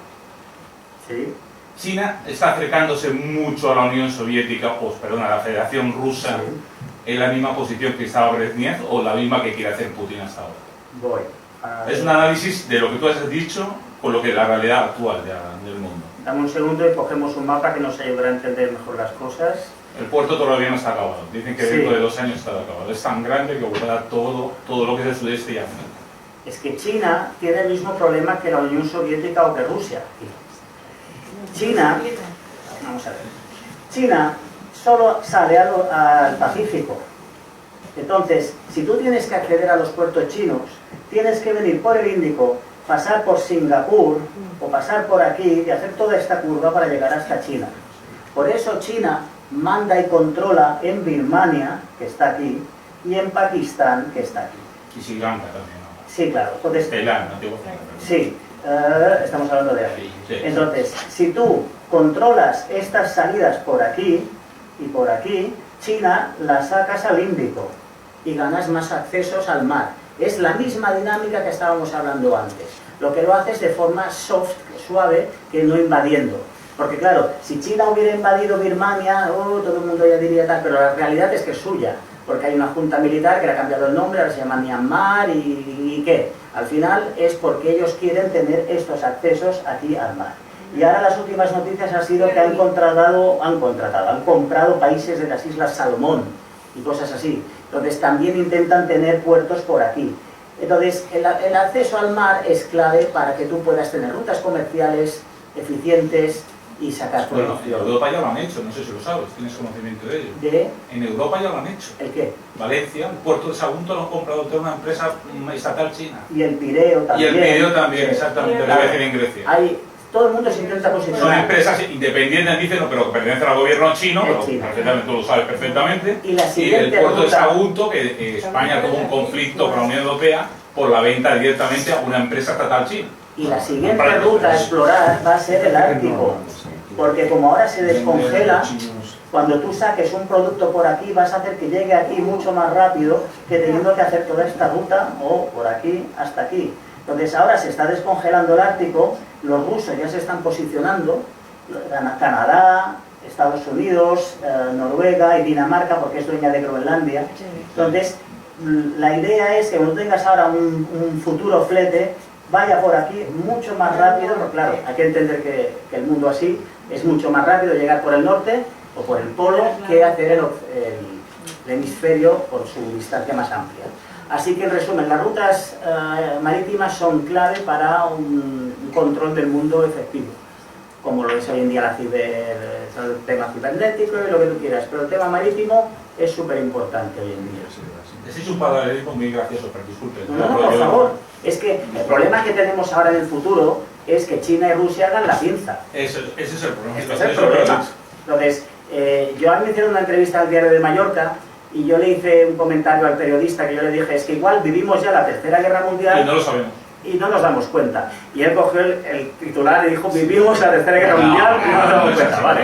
Sí. China está acercándose mucho a la Unión Soviética, a la Federación Rusa, en la misma posición que estaba Brezhnev o la misma que quiere hacer Putin hasta ahora. Voy. Es un análisis de lo que tú has dicho con lo que la realidad actual del mundo. Dame un segundo y cogemos un mapa que nos ayudará a entender mejor las cosas. El puerto todavía no está acabado. Dicen que dentro de 2 años estará acabado. Es tan grande que ocupará todo lo que es el sudeste y África. Es que China tiene el mismo problema que la Unión Soviética o que Rusia. China, vamos a ver, China solo sale al Pacífico. Entonces, si tú tienes que acceder a los puertos chinos, tienes que venir por el Índico, pasar por Singapur o pasar por aquí y hacer toda esta curva para llegar hasta China. Por eso China manda y controla en Birmania, que está aquí, y en Pakistán, que está aquí. Y Sri Lanka también, ¿no? Sí, claro. Entonces, Ceilán, antiguo Ceilán. sí, estamos hablando de aquí. Sí. Entonces, si tú controlas estas salidas por aquí y por aquí, China las sacas al Índico y ganas más accesos al mar. Es la misma dinámica que estábamos hablando antes. Lo que lo haces de forma soft, suave, que no invadiendo. Porque claro, si China hubiera invadido Birmania, todo el mundo ya diría tal, pero la realidad es que es suya. Porque hay una junta militar que le ha cambiado el nombre, ahora se llama Myanmar y ¿qué? Al final es porque ellos quieren tener estos accesos aquí al mar. Y ahora las últimas noticias han sido que han comprado países de las Islas Salomón y cosas así. Entonces también intentan tener puertos por aquí. Entonces el acceso al mar es clave para que tú puedas tener rutas comerciales eficientes y sacar producción. En Europa ya lo han hecho, no sé si lo sabes, tienes conocimiento de ello. En Europa ya lo han hecho. ¿El qué? Valencia, el puerto de Sagunto lo han comprado de una empresa estatal china. Y el Pireo también. Y el Pireo también, exactamente, lo voy a decir en Grecia. Todo el mundo se intenta posicionar. Son empresas independientes, dicen, pero que pertenecen al gobierno chino, pero perfectamente, tú lo sabes perfectamente. Y el puerto de Sagunto, que España tuvo un conflicto con la Unión Europea por la venta directamente a una empresa estatal china. Y la siguiente ruta a explorar va a ser el Ártico, porque como ahora se descongela, cuando tú saques un producto por aquí vas a hacer que llegue aquí mucho más rápido que teniendo que hacer toda esta ruta o por aquí hasta aquí. Entonces ahora se está descongelando el Ártico, los rusos ya se están posicionando, Canadá, Estados Unidos, Noruega y Dinamarca, porque es dueña de Groenlandia. Entonces, la idea es que cuando tengas ahora un futuro flete, vaya por aquí mucho más rápido, porque claro, hay que entender que el mundo así es mucho más rápido llegar por el norte o por el polo que hacer el hemisferio por su distancia más amplia. Así que en resumen, las rutas marítimas son clave para un control del mundo efectivo, como lo es hoy en día el tema cibernético y lo que tú quieras, pero el tema marítimo es súper importante hoy en día. Ese es un paralelismo muy gracioso, pero disculpe. No, por favor. Es que el problema que tenemos ahora en el futuro es que China y Rusia hagan la pinza. Ese es el problema. Ese es el problema. Entonces, yo me hicieron una entrevista al Diario de Mallorca y yo le hice un comentario al periodista que yo le dije, es que igual vivimos ya la Tercera Guerra Mundial y no lo sabemos. Y no nos damos cuenta. Y él cogió el titular y dijo, vivimos la Tercera Guerra Mundial y no nos damos cuenta, ¿vale?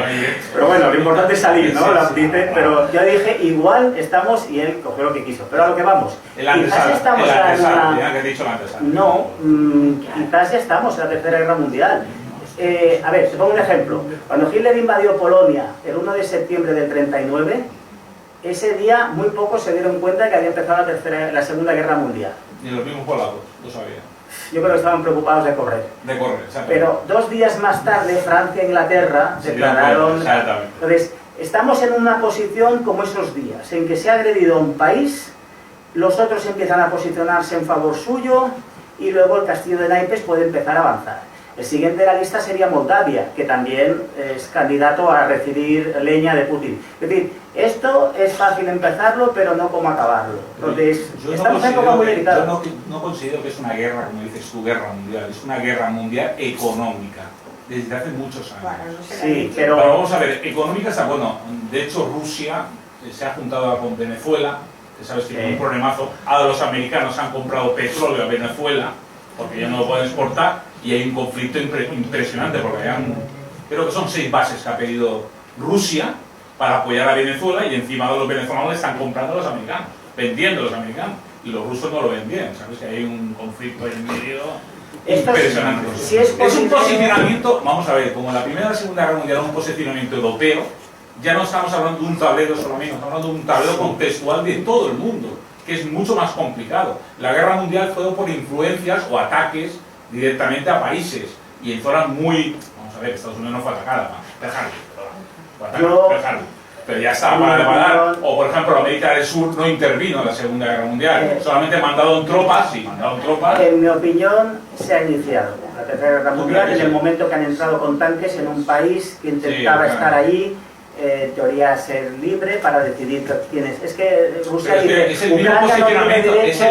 Pero bueno, lo importante es salir, ¿no? Dice, pero yo dije, igual estamos, y él cogió lo que quiso. Pero a lo que vamos, quizás estamos quizás ya estamos en la Tercera Guerra Mundial. A ver, te pongo un ejemplo. Cuando Hitler invadió Polonia el 1 de septiembre del 39, ese día muy pocos se dieron cuenta de que había empezado la Segunda Guerra Mundial. Ni los mismos polacos, lo sabían. Yo creo que estaban preocupados de correr. Pero 2 días más tarde, Francia e Inglaterra declararon... Entonces, estamos en una posición como esos días, en que se ha agredido a un país, los otros empiezan a posicionarse en favor suyo y luego el castillo de naipes puede empezar a avanzar. El siguiente de la lista sería Moldavia, que también es candidato a recibir leña de Putin. Es decir, esto es fácil empezarlo, pero no cómo acabarlo. Entonces, estamos en época muy delicada. Yo no considero que es una guerra, como dices tú, guerra mundial. Es una guerra mundial económica, desde hace muchos años. Bueno, no sé sí, pero vamos a ver, económica está, bueno, de hecho Rusia se ha juntado con Venezuela, que sabes que tiene un problemazo. Ahora los americanos han comprado petróleo a Venezuela, porque ya no lo pueden exportar, y hay un conflicto impresionante, porque creo que son 6 bases que ha pedido Rusia para apoyar a Venezuela, y encima de los venezolanos le están comprando a los americanos, vendiendo a los americanos, y los rusos no lo ven bien, ¿sabes? Que hay un conflicto ahí en medio impresionante. Si es un posicionamiento, vamos a ver, como la Primera y la Segunda Guerra Mundial, un posicionamiento europeo, ya no estamos hablando de un tablero solamente, estamos hablando de un tablero contextual de todo el mundo, que es mucho más complicado. La Guerra Mundial fue por influencias o ataques directamente a países, y en zonas muy... Vamos a ver, Estados Unidos no fue atacada, pero ya estaba para preparar. O por ejemplo, América del Sur no intervino en la Segunda Guerra Mundial, solamente mandaron tropas. En mi opinión, se ha iniciado la Tercera Guerra Mundial en el momento que han entrado con tanques en un país que intentaba estar allí, en teoría ser libre para decidir quiénes. Es que Rusia es el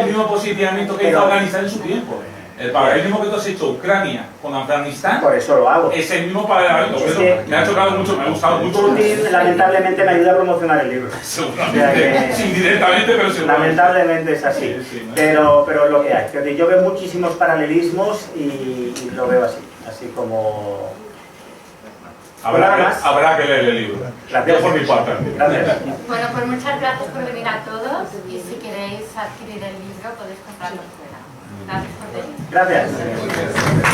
mismo posicionamiento que hizo Afganistán en su tiempo. El paralelismo que tú has hecho Ucrania con Afganistán, por eso lo hago. Es el mismo paralelismo. Me ha chocado mucho, me ha gustado mucho. Putin lamentablemente me ayuda a promocionar el libro. Seguramente, indirectamente, pero seguramente. Lamentablemente es así. Sí, ¿no? Pero es lo que hay. Yo veo muchísimos paralelismos y lo veo así como... Habrá que leer el libro. Gracias. Yo por mi parte. Gracias. Bueno, pues muchas gracias por venir a todos, y si queréis adquirir el libro podéis comprarlo fuera. Gracias por venir. Gracias.